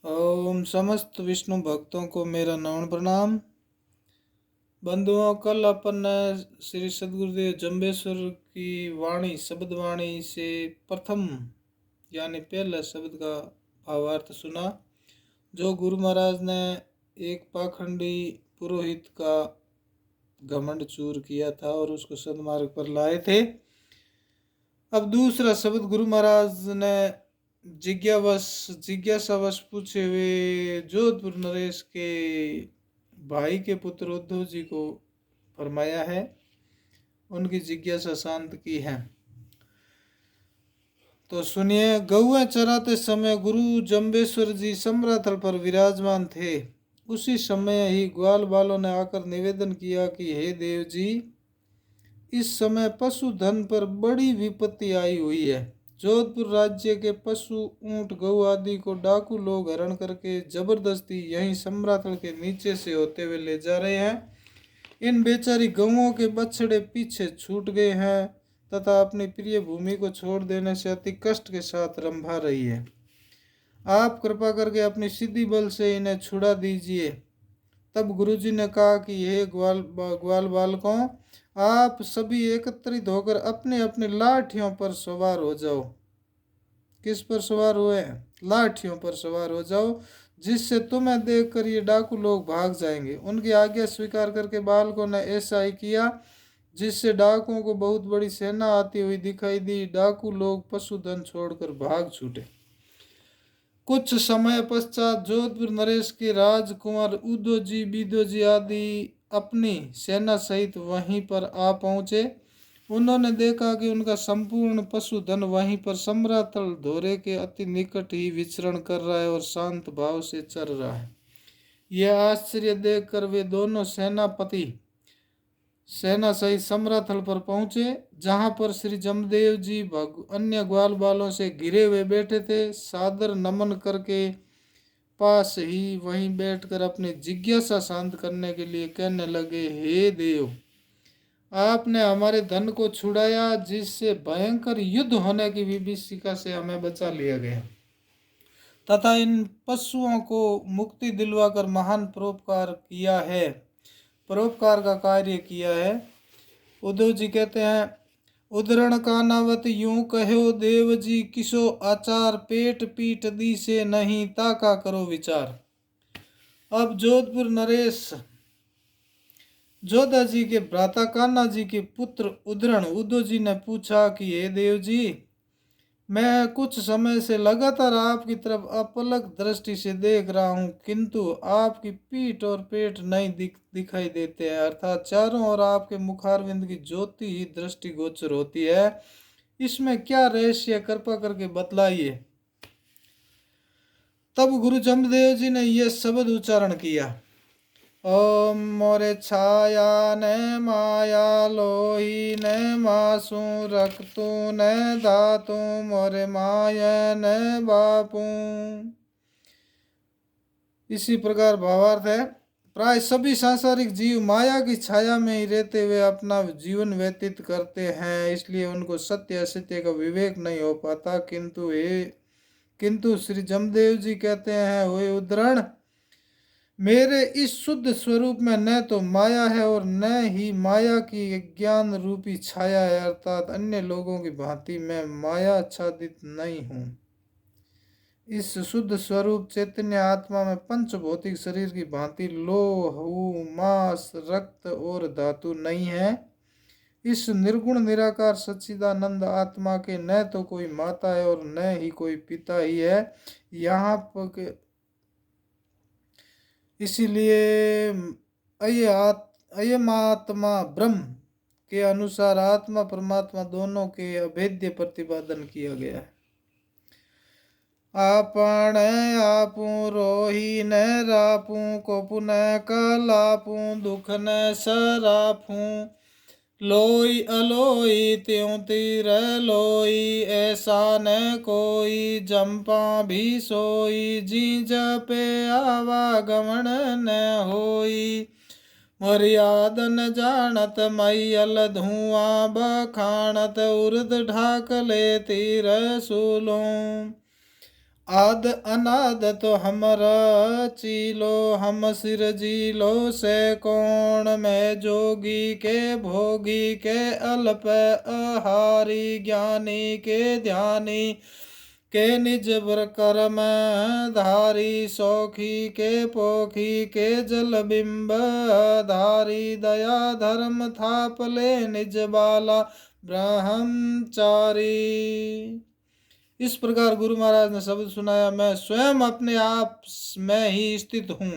ओम समस्त विष्णु भक्तों को मेरा नमन प्रणाम। बंधुओं, कल अपन ने श्री सद्गुरुदेव जम्बेश्वर की वाणी शब्द वाणी से प्रथम यानी पहला शब्द का भावार्थ सुना, जो गुरु महाराज ने एक पाखंडी पुरोहित का घमंड चूर किया था और उसको सन्मार्ग पर लाए थे। अब दूसरा शब्द गुरु महाराज ने जिज्ञासावश पूछे हुए जोधपुर नरेश के भाई के पुत्र उद्धव जी को फरमाया है, उनकी जिज्ञासा शांत की है। तो सुनिए। गौएं चराते समय गुरु जम्बेश्वर जी समराथल पर विराजमान थे। उसी समय ही ग्वाल बालों ने आकर निवेदन किया कि हे देव जी, इस समय पशुधन पर बड़ी विपत्ति आई हुई है। जोधपुर राज्य के पशु, ऊंट, गऊ आदि को डाकू लोग हरण करके जबरदस्ती यहीं समराथल के नीचे से होते हुए ले जा रहे हैं। इन बेचारी गऊओं के बछड़े पीछे छूट गए हैं तथा अपनी प्रिय भूमि को छोड़ देने से अति कष्ट के साथ रंभा रही है। आप कृपा करके अपनी सिद्धि बल से इन्हें छुड़ा दीजिए। तब गुरुजी ने कहा कि हे ग्वाल बालकों, आप सभी एकत्रित होकर अपने अपने लाठियों पर सवार हो जाओ। किस पर सवार हुए? लाठियों पर सवार हो जाओ, जिससे तुम्हें देखकर ये डाकू लोग भाग जाएंगे। उनकी आज्ञा स्वीकार करके बालकों ने ऐसा ही किया, जिससे डाकुओं को बहुत बड़ी सेना आती हुई दिखाई दी। डाकू लोग पशुधन छोड़कर भाग छूटे। कुछ समय पश्चात जोधपुर नरेश के राजकुमार उदोजी, बीदोजी आदि अपनी सेना सहित वहीं पर आ पहुंचे। उन्होंने देखा कि उनका संपूर्ण पशुधन वहीं पर समराथल धोरे के अति निकट ही विचरण कर रहा है और शांत भाव से चर रहा है। यह आश्चर्य देखकर वे दोनों सेनापति सेना सहित समराथल पर पहुंचे, जहां पर श्री जमदेव जी अन्य ग्वाल बालों से घिरे हुए बैठे थे। सादर नमन करके पास ही वहीं बैठकर अपनी जिज्ञासा शांत करने के लिए कहने लगे, हे देव, आपने हमारे धन को छुड़ाया, जिससे भयंकर युद्ध होने की विभीषिका से हमें बचा लिया गया, तथा इन पशुओं को मुक्ति दिलवाकर महान परोपकार का कार्य किया है। उद्धव जी कहते हैं, उदरण का नावत यूं कहो देव जी, किसो आचार पेट पीठ दी से नहीं, ताका करो विचार। अब जोधपुर नरेश जोधा जी के भ्राता कान्हा जी के पुत्र उदरण उद्धव जी ने पूछा कि हे देव जी, मैं कुछ समय से लगातार आपकी तरफ अपलक दृष्टि से देख रहा हूँ, किंतु आपकी पीठ और पेट नहीं दिखाई देते हैं, अर्थात चारों ओर आपके मुखारविंद की ज्योति ही दृष्टि गोचर होती है। इसमें क्या रहस्य, कृपा करके बतलाइए। तब गुरु जमदेव जी ने यह शब्द उच्चारण किया, ओम मोरे छाया ने माया लोही ने मासू रक्तु ने धातु मोरे माया ने बापू। इसी प्रकार भावार्थ है, प्राय सभी सांसारिक जीव माया की छाया में ही रहते हुए अपना जीवन व्यतीत करते हैं, इसलिए उनको सत्य असत्य का विवेक नहीं हो पाता। किंतु श्री जमदेव जी कहते हैं, हे उद्धरण, मेरे इस शुद्ध स्वरूप में न तो माया है और न ही माया की ज्ञान रूपी छाया है, अर्थात अन्य लोगों की भांति मैं माया आच्छादित नहीं हूँ। इस शुद्ध स्वरूप चैतन्य आत्मा में पंच भौतिक शरीर की भांति लोह, मांस, रक्त और धातु नहीं है। इस निर्गुण निराकार सच्चिदानंद आत्मा के न तो कोई माता है और न ही कोई पिता ही है। यहाँ पर इसीलिए अयमात्मा ब्रह्म के अनुसार आत्मा परमात्मा दोनों के अभेद्य प्रतिपादन किया गया है। आपण आपू रोही न रापू को पुनः कलापू दुख न सराफू लोई अलोई त्यों तीर लोई ऐसा न कोई जंपा भी सोई जी जपे आवागमन न होई मर्यादन जानत मैयल धुआं बखानत उर्द ढाकले तीर सूलों आद अनाद तो हमरा चीलो, हम सिर जीलो से कौन में जोगी के भोगी के अल्प आहारी ज्ञानी के ध्यानी के निज कर्म धारी सौखी के पोखी के जल बिंब धारी दया धर्म थाप ले निज बाला ब्रह्मचारी। इस प्रकार गुरु महाराज ने शब्द सुनाया, मैं स्वयं अपने आप में ही स्थित हूँ,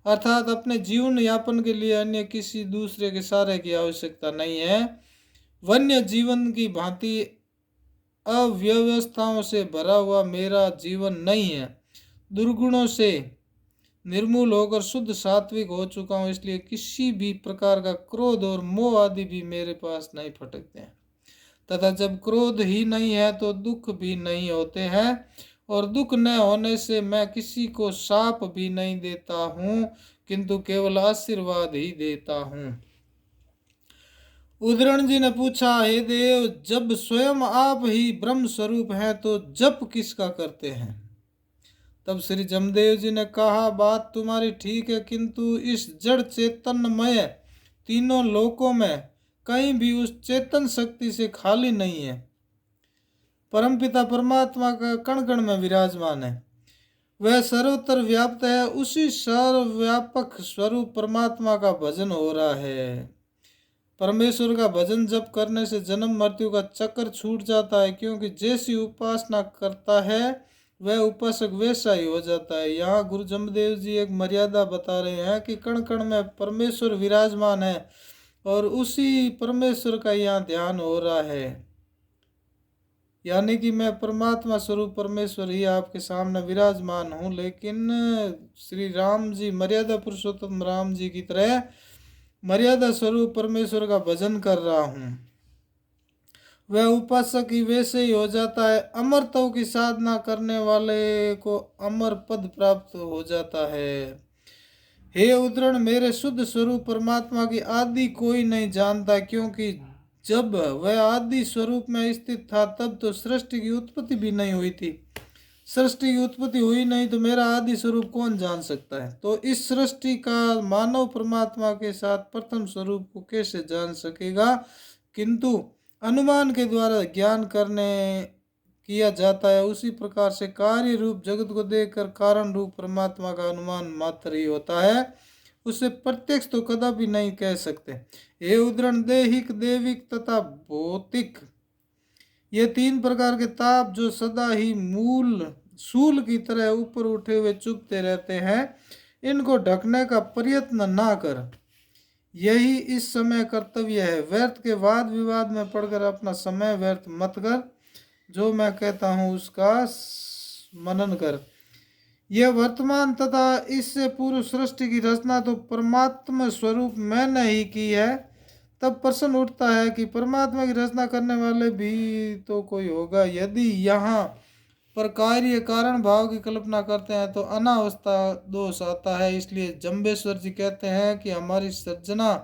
अर्थात अपने जीवन यापन के लिए अन्य किसी दूसरे के सहारे की आवश्यकता नहीं है। वन्य जीवन की भांति अव्यवस्थाओं से भरा हुआ मेरा जीवन नहीं है। दुर्गुणों से निर्मूल होकर शुद्ध सात्विक हो चुका हूँ, इसलिए किसी भी प्रकार का क्रोध और मोह आदि भी मेरे पास नहीं फटकते हैं। तथा जब क्रोध ही नहीं है तो दुख भी नहीं होते हैं, और दुख न होने से मैं किसी को शाप भी नहीं देता हूँ, किंतु केवल आशीर्वाद ही देता हूँ। उदरण जी ने पूछा, हे देव, जब स्वयं आप ही ब्रह्म स्वरूप हैं तो जप किसका करते हैं? तब श्री जमदेव जी ने कहा, बात तुम्हारी ठीक है, किंतु इस जड़ चेतनमय तीनों लोकों में कहीं भी उस चेतन शक्ति से खाली नहीं है। परमपिता परमात्मा का कण कण में विराजमान है, वह सर्वत्र व्याप्त है। उसी सर्वव्यापक स्वरूप परमात्मा का भजन हो रहा है। परमेश्वर का भजन जप करने से जन्म मृत्यु का चक्कर छूट जाता है, क्योंकि जैसी उपासना करता है वह उपासक वैसा ही हो जाता है। यहाँ गुरु जमदेव जी एक मर्यादा बता रहे हैं कि कण कण में परमेश्वर विराजमान है और उसी परमेश्वर का यहाँ ध्यान हो रहा है, यानी कि मैं परमात्मा स्वरूप परमेश्वर ही आपके सामने विराजमान हूँ। लेकिन श्री राम जी, मर्यादा पुरुषोत्तम राम जी की तरह मर्यादा स्वरूप परमेश्वर का भजन कर रहा हूँ। वह उपासक ही वैसे ही हो जाता है। अमरत्व की साधना करने वाले को अमर पद प्राप्त हो जाता है। हे उद्रण, मेरे शुद्ध स्वरूप परमात्मा की आदि कोई नहीं जानता, क्योंकि जब वह आदि स्वरूप में स्थित था तब तो सृष्टि की उत्पत्ति भी नहीं हुई थी। सृष्टि की उत्पत्ति हुई नहीं तो मेरा आदि स्वरूप कौन जान सकता है? तो इस सृष्टि का मानव परमात्मा के साथ प्रथम स्वरूप को कैसे जान सकेगा? किंतु अनुमान के द्वारा ज्ञान करने किया जाता है। उसी प्रकार से कार्य रूप जगत को देखकर कारण रूप परमात्मा का अनुमान मात्र ही होता है, उसे प्रत्यक्ष तो कदापि नहीं कह सकते। हे उदरण, देहिक, देविक तथा भौतिक, ये तीन प्रकार के ताप जो सदा ही मूल सूल की तरह ऊपर उठे हुए चुभते रहते हैं, इनको ढकने का प्रयत्न ना कर। यही इस समय कर्तव्य है। व्यर्थ के वाद विवाद में पड़कर अपना समय व्यर्थ मत कर। जो मैं कहता हूँ उसका मनन कर। यह वर्तमान तथा इससे पूर्व सृष्टि की रचना तो परमात्मा स्वरूप मैंने ही की है। तब प्रश्न उठता है कि परमात्मा की रचना करने वाले भी तो कोई होगा। यदि यहाँ पर कार्य कारण भाव की कल्पना करते हैं तो अनावस्था दोष आता है। इसलिए जम्बेश्वर जी कहते हैं कि हमारी सर्जना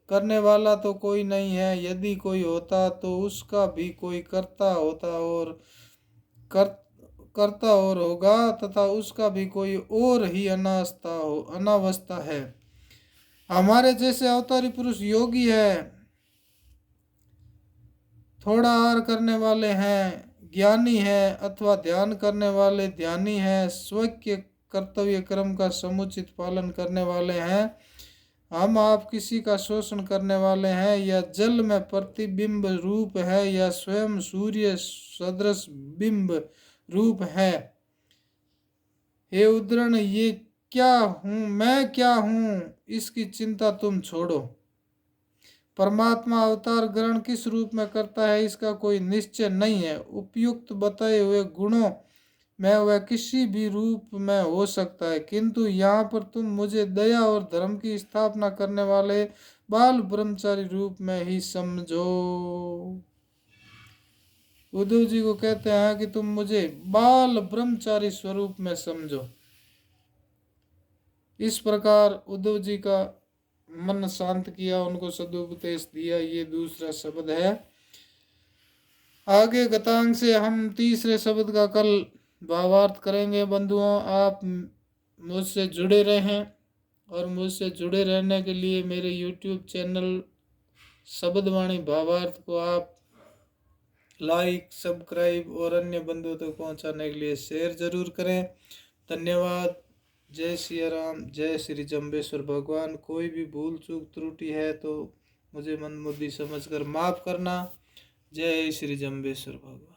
करने वाला तो कोई नहीं है, यदि कोई होता तो उसका भी कोई करता होता और करता और होगा, तथा उसका भी कोई और ही अनावस्था है। हमारे जैसे अवतारी पुरुष योगी है, थोड़ा आहार करने वाले हैं ज्ञानी है, अथवा ध्यान करने वाले ध्यानी हैं, स्वकीय कर्तव्य क्रम का समुचित पालन करने वाले हैं। हम आप किसी का शोषण करने वाले हैं, या जल में प्रतिबिंब रूप है, या स्वयं सूर्य सदृश बिंब रूप है। हे उद्रण, ये क्या हूँ, मैं क्या हूँ, इसकी चिंता तुम छोड़ो। परमात्मा अवतार ग्रहण किस रूप में करता है इसका कोई निश्चय नहीं है। उपयुक्त बताए हुए गुणों में वह किसी भी रूप में हो सकता है, किंतु यहाँ पर तुम मुझे दया और धर्म की स्थापना करने वाले बाल ब्रह्मचारी रूप में ही समझो। उद्धव जी को कहते हैं कि तुम मुझे बाल ब्रह्मचारी स्वरूप में समझो। इस प्रकार उद्धव जी का मन शांत किया, उनको सदुपदेश दिया। ये दूसरा शब्द है। आगे गतांग से हम तीसरे शब्द का कल भावार्थ करेंगे। बंधुओं, आप मुझसे जुड़े रहें और मुझसे जुड़े रहने के लिए मेरे YouTube चैनल शब्दवाणी भावार्थ को आप लाइक, सब्सक्राइब और अन्य बंधुओं तक पहुंचाने के लिए शेयर जरूर करें। धन्यवाद। जय सिया राम, जय श्री जम्बेश्वर भगवान। कोई भी भूल चूक त्रुटि है तो मुझे मंदबुद्धि समझकर माफ करना। जय श्री जम्बेश्वर भगवान।